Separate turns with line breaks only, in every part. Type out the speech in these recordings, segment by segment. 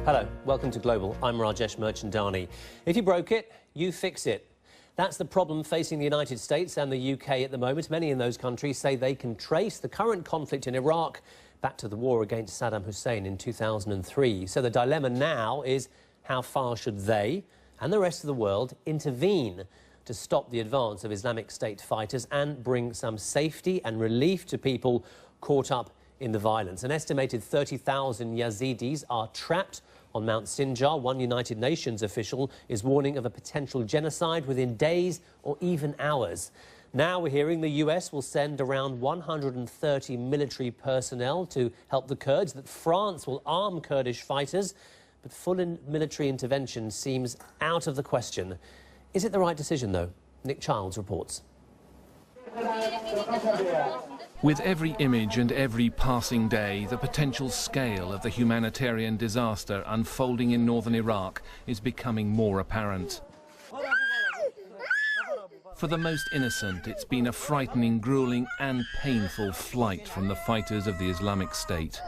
Hello, welcome to Global. I'm Rajesh Merchandani. If you broke it, you fix it. That's the problem facing the United States and the UK at the moment. Many in those countries say they can trace the current conflict in Iraq back to the war against Saddam Hussein in 2003. So the dilemma now is how far should they and the rest of the world intervene to stop the advance of Islamic State fighters and bring some safety and relief to people caught up in the violence. An estimated 30,000 Yazidis are trapped on Mount Sinjar. One United Nations official is warning of a potential genocide within days or even hours. Now we're hearing the US will send around 130 military personnel to help the Kurds, that France will arm Kurdish fighters, but full military intervention seems out of the question. Is it the right decision, though? Nick Childs reports.
With every image and every passing day, the potential scale of the humanitarian disaster unfolding in northern Iraq is becoming more apparent. For the most innocent, it's been a frightening, grueling and painful flight from the fighters of the Islamic State.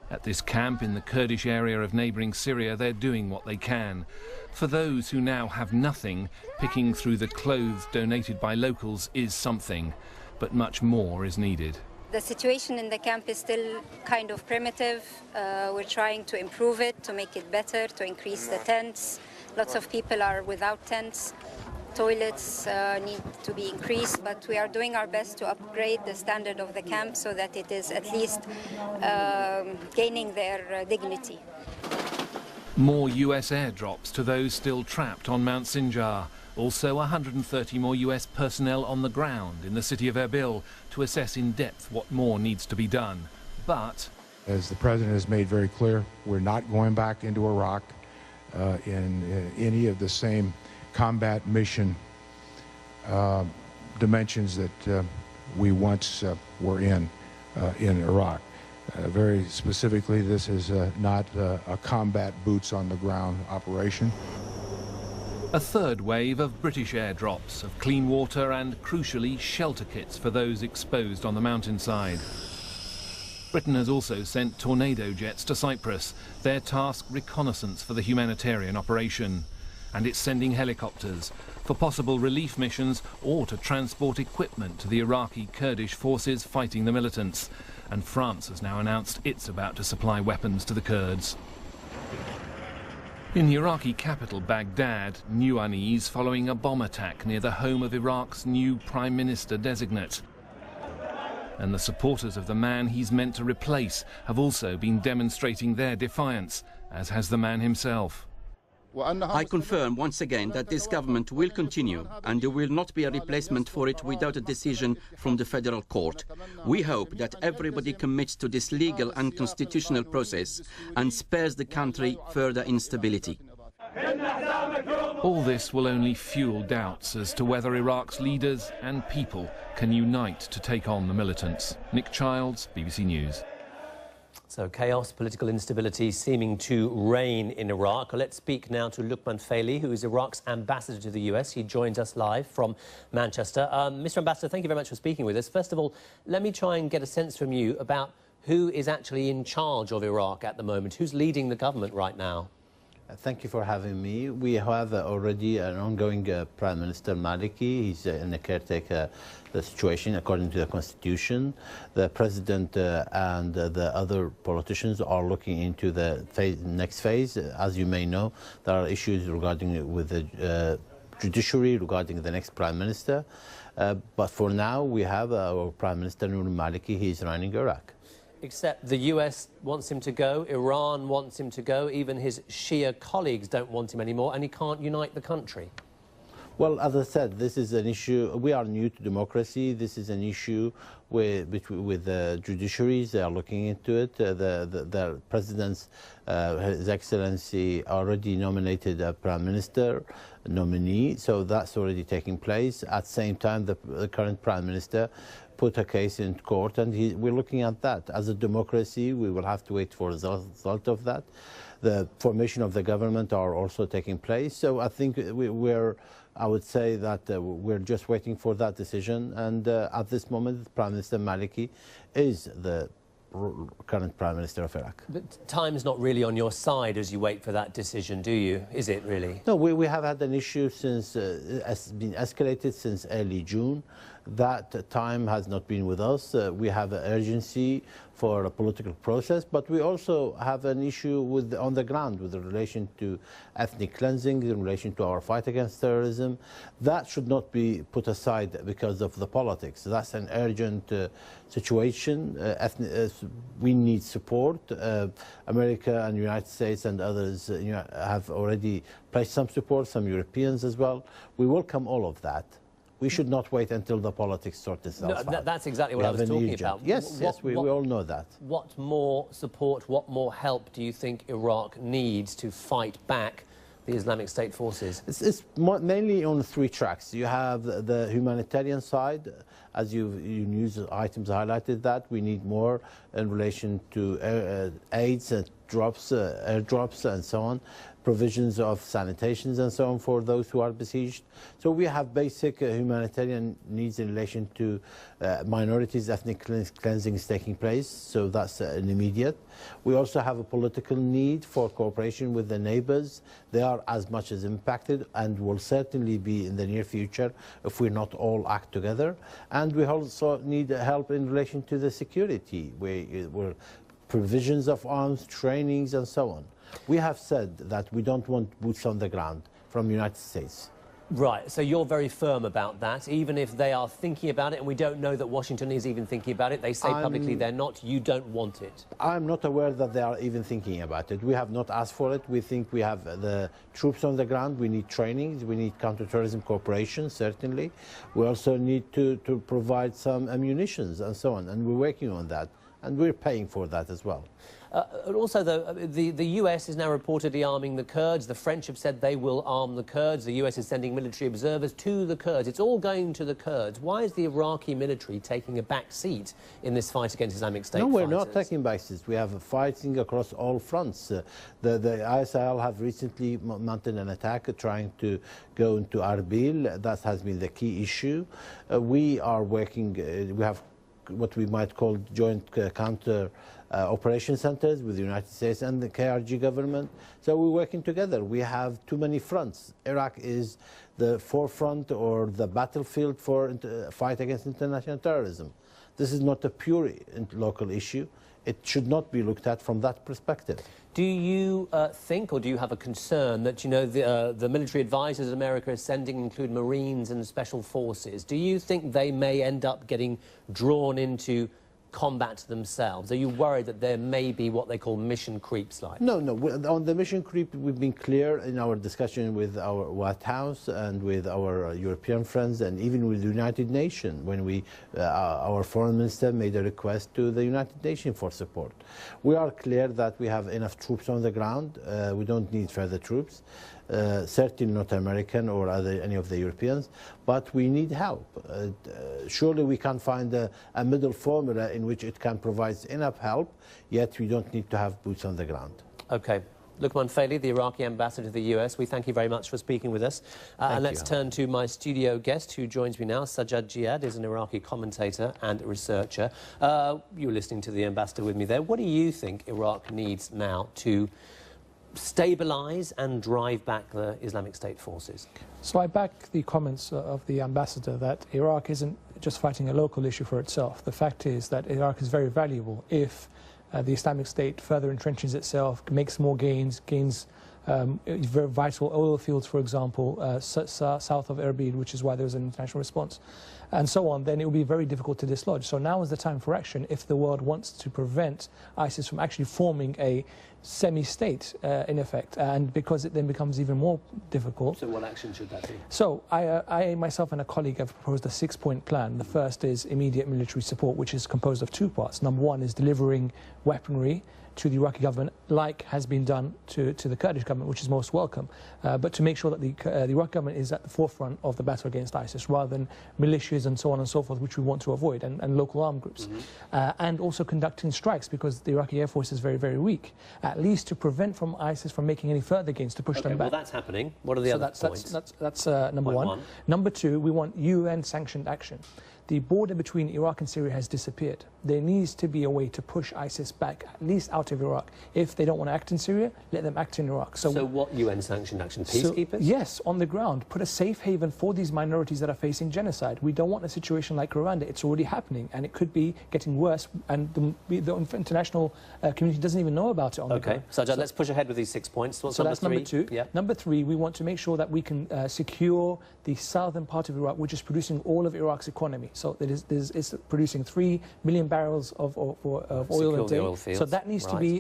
At this camp in the Kurdish area of neighbouring Syria, they're doing what they can. For those who now have nothing, picking through the clothes donated by locals is something. But much more is needed.
The situation in the camp is still kind of primitive. We're trying to improve it, to make it better, to increase the tents. Lots of people are without tents. Toilets need to be increased, but we are doing our best to upgrade the standard of the camp so that it is at least gaining their dignity.
More US airdrops to those still trapped on Mount Sinjar. Also 130 more US personnel on the ground in the city of Erbil to assess in depth what more needs to be done. But
as the President has made very clear, we're not going back into Iraq in any of the same combat mission dimensions that we once were in Iraq. Very specifically, this is not a combat boots on the ground operation.
A third wave of British airdrops of clean water and, crucially, shelter kits for those exposed on the mountainside. Britain has also sent tornado jets to Cyprus, their task reconnaissance for the humanitarian operation. And it's sending helicopters for possible relief missions or to transport equipment to the Iraqi Kurdish forces fighting the militants. And France has now announced it's about to supply weapons to the Kurds. In the Iraqi capital, Baghdad, new unease following a bomb attack near the home of Iraq's new Prime Minister-designate. And the supporters of the man he's meant to replace have also been demonstrating their defiance, as has the man himself.
I confirm once again that this government will continue and there will not be a replacement for it without a decision from the federal court. We hope that everybody commits to this legal and constitutional process and spares the country further instability.
All this will only fuel doubts as to whether Iraq's leaders and people can unite to take on the militants. Nick Childs, BBC News.
So chaos, political instability seeming to reign in Iraq. Let's speak now to Lukman Faily, who is Iraq's ambassador to the US. He joins us live from Manchester. Mr. Ambassador, thank you very much for speaking with us. First of all, let me try and get a sense from you about who is actually in charge of Iraq at the moment. Who's leading the government right now?
Thank you for having me. We have already an ongoing Prime Minister Maliki. He's in a caretaker situation according to the Constitution. The President and the other politicians are looking into the next phase. As you may know, there are issues regarding with the judiciary regarding the next Prime Minister. But for now, we have our Prime Minister Nur Maliki. He's running Iraq.
Except the US wants him to go, Iran wants him to go, even his Shia colleagues don't want him anymore, and he can't unite the country.
Well, as I said, this is an issue. We are new to democracy. This is an issue with the judiciaries. They are looking into it. The President's, His Excellency, already nominated a Prime Minister nominee, so that's already taking place. At the same time, the current Prime Minister put a case in court, and we're looking at that. As a democracy, we will have to wait for the result of that. The formation of the government are also taking place. So I think I would say that we're just waiting for that decision. And at this moment, Prime Minister Maliki is the current Prime Minister of Iraq.
But time's not really on your side as you wait for that decision, do you? Is it really?
No, we have had an issue since, has been escalated since early June. That time has not been with us. We have an urgency for a political process, but we also have an issue with on the ground with relation to ethnic cleansing, in relation to our fight against terrorism. That should not be put aside because of the politics. That's an urgent situation. We need support. America and the United States and others have already placed some support, some Europeans as well. We welcome all of that. We should not wait until the politics sort itself out.
That's exactly what I was talking about.
Yes, we all know that.
What more support, what more help do you think Iraq needs to fight back the Islamic State forces?
It's mainly on 3 tracks. You have the humanitarian side, as you news items highlighted that. We need more in relation to aids, airdrops and so on, provisions of sanitations and so on for those who are besieged. So we have basic humanitarian needs in relation to minorities, ethnic cleansing is taking place, so that's an immediate. We also have a political need for cooperation with the neighbors. They are as much as impacted and will certainly be in the near future if we not all act together. And we also need help in relation to the security, where provisions of arms, trainings and so on. We have said that we don't want boots on the ground from the United States.
Right, so you're very firm about that, even if they are thinking about it, and we don't know that Washington is even thinking about it. They say publicly they're not. You don't want it.
I'm not aware that they are even thinking about it. We have not asked for it. We think we have the troops on the ground. We need training. We need counterterrorism cooperation, certainly. We also need to provide some ammunitions and so on, and we're working on that, and we're paying for that as well.
Also, though, the US is now reportedly arming the Kurds. The French have said they will arm the Kurds. The US is sending military observers to the Kurds. It's all going to the Kurds. Why is the Iraqi military taking a back seat in this fight against Islamic State fighters?
No, we're not taking back seats. We have fighting across all fronts. The ISIL have recently mounted an attack trying to go into Arbil. That has been the key issue. We are working, we have what we might call joint counter operation centers with the United States and the KRG government. So we're working together. We have too many fronts. Iraq is the forefront or the battlefield for fight against international terrorism. This is not a pure local issue. It should not be looked at from that perspective.
Do you think, or do you have a concern that, you know, the military advisors America is sending include Marines and special forces? Do you think they may end up getting drawn into combat themselves? Are you worried that there may be what they call mission creeps like?
No, no. On the mission creep, we've been clear in our discussion with our White House and with our European friends and even with the United Nations when our foreign minister made a request to the United Nations for support. We are clear that we have enough troops on the ground. We don't need further troops. Certainly not American or any of the Europeans, but we need help. Surely we can find a middle formula in which it can provide enough help, yet we don't need to have boots on the ground.
Okay. Lukman Faily, the Iraqi ambassador to the US, we thank you very much for speaking with us. And let's turn to my studio guest who joins me now. Sajjad Jihad is an Iraqi commentator and researcher. You're listening to the ambassador with me there. What do you think Iraq needs now to stabilise and drive back the Islamic State forces?
So I back the comments of the ambassador that Iraq isn't just fighting a local issue for itself. The fact is that Iraq is very valuable if the Islamic State further entrenches itself, makes more gains very vital oil fields, for example, south of Erbil, which is why there's an international response, and so on, then it will be very difficult to dislodge. So now is the time for action if the world wants to prevent ISIS from actually forming a semi-state, in effect, and because it then becomes even more difficult.
So what action should that be?
So I myself and a colleague have proposed a 6-point plan. The first is immediate military support, which is composed of 2 parts. Number 1 is delivering weaponry to the Iraqi government, like has been done to the Kurdish government, which is most welcome, but to make sure that the Iraqi government is at the forefront of the battle against ISIS, rather than militias and so on and so forth, which we want to avoid, and local armed groups. And also conducting strikes, because the Iraqi Air Force is very, very weak, at least to prevent from ISIS from making any further gains, to push them back.
Well, that's happening. What are the other points?
That's number 1. Number 2, we want UN-sanctioned action. the border between Iraq and Syria has disappeared. There needs to be a way to push ISIS back, at least out of Iraq. If they don't want to act in Syria, let them act in Iraq.
So what UN-sanctioned action? Peacekeepers?
Yes, on the ground. Put a safe haven for these minorities that are facing genocide. We don't want a situation like Rwanda. It's already happening, and it could be getting worse, and the international community doesn't even know about it on the ground.
So let's push ahead with these 6 points. What's number
that's
three?
Number two.
Yeah.
Number three, we want to make sure that we can secure the southern part of Iraq, which is producing all of Iraq's economy. So it's producing 3 million barrels of oil a day. So that needs to be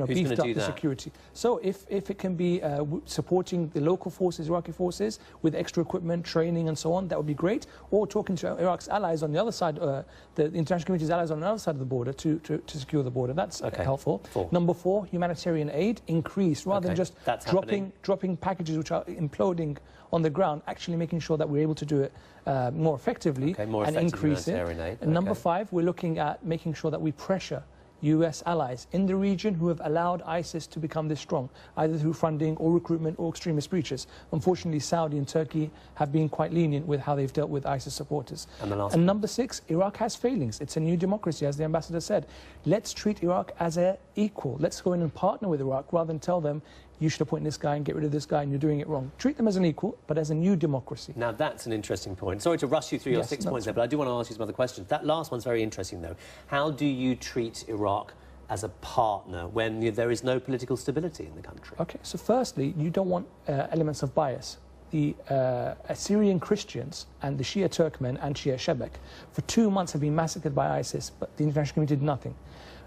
beefed up, the security. So if it can be supporting the local forces, Iraqi forces, with extra equipment, training and so on, that would be great. Or talking to Iraq's allies on the other side, the international community's allies on the other side of the border to secure the border. That's helpful. Number four, humanitarian aid increase, rather than just dropping packages which are imploding on the ground, actually making sure that we're able to do it more effectively and increase it. And number five, we're looking at making sure that we pressure US allies in the region who have allowed ISIS to become this strong, either through funding or recruitment or extremist breaches. Unfortunately, Saudi and Turkey have been quite lenient with how they've dealt with ISIS supporters. And number six, Iraq has failings. It's a new democracy, as the ambassador said. Let's treat Iraq as an equal. Let's go in and partner with Iraq rather than tell them, you should appoint this guy and get rid of this guy and you're doing it wrong. Treat them as an equal, but as a new democracy.
Now, that's an interesting point. Sorry to rush you through your 6 points there, but I do want to ask you some other questions. That last one's very interesting, though. How do you treat Iraq as a partner when there is no political stability in the country?
Okay, so firstly, you don't want elements of bias. The Assyrian Christians and the Shia Turkmen and Shia Shebek for 2 months have been massacred by ISIS, but the international community did nothing.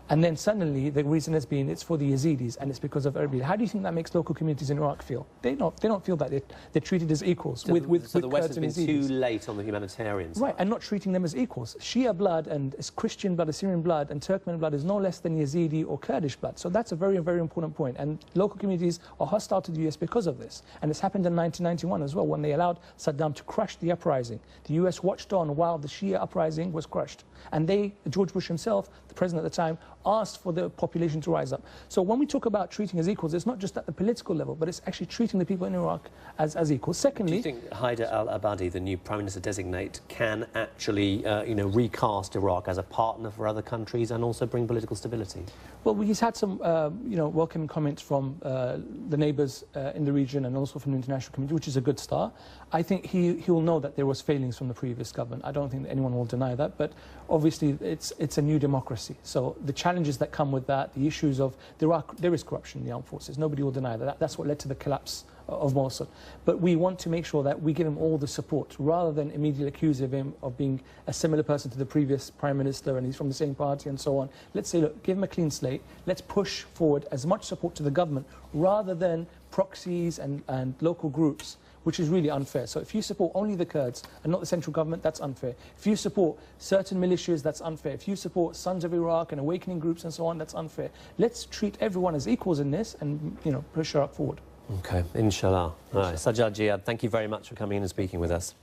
And then suddenly the reason has been it's for the Yazidis and it's because of Erbil. How do you think that makes local communities in Iraq feel? They don't feel that they're treated as equals
so
with
the West
Kurds
has been
and Yazidis.
too late on the humanitarian side.
Right, and not treating them as equals. Shia blood and Christian blood, Assyrian blood and Turkmen blood is no less than Yazidi or Kurdish blood. So that's a very, very important point. And local communities are hostile to the US because of this. And it's happened in 1991 as well, when they allowed Saddam to crush the uprising. The US watched on while the Shia uprising was crushed. And George Bush himself, the president at the time, asked for the population to rise up. So when we talk about treating as equals, it's not just at the political level, but it's actually treating the people in Iraq as equals. Secondly,
do you think Haider al-Abadi, the new Prime Minister-designate, can actually recast Iraq as a partner for other countries and also bring political stability?
Well, he's had some welcoming comments from the neighbours in the region and also from the international community, which is a good start. I think he'll know that there was failings from the previous government. I don't think that anyone will deny that, but obviously it's a new democracy. So the challenges that come with that, the issues of there is corruption in the armed forces. Nobody will deny that. That's what led to the collapse of Mosul. But we want to make sure that we give him all the support, rather than immediately accuse him of being a similar person to the previous Prime Minister and he's from the same party and so on. Let's say, look, give him a clean slate. Let's push forward as much support to the government, rather than proxies and local groups, which is really unfair. So if you support only the Kurds and not the central government, that's unfair. If you support certain militias, that's unfair. If you support Sons of Iraq and awakening groups and so on, that's unfair. Let's treat everyone as equals in this and, push Iraq forward.
OK, inshallah. All right, Sajjad Jihad, thank you very much for coming in and speaking with us.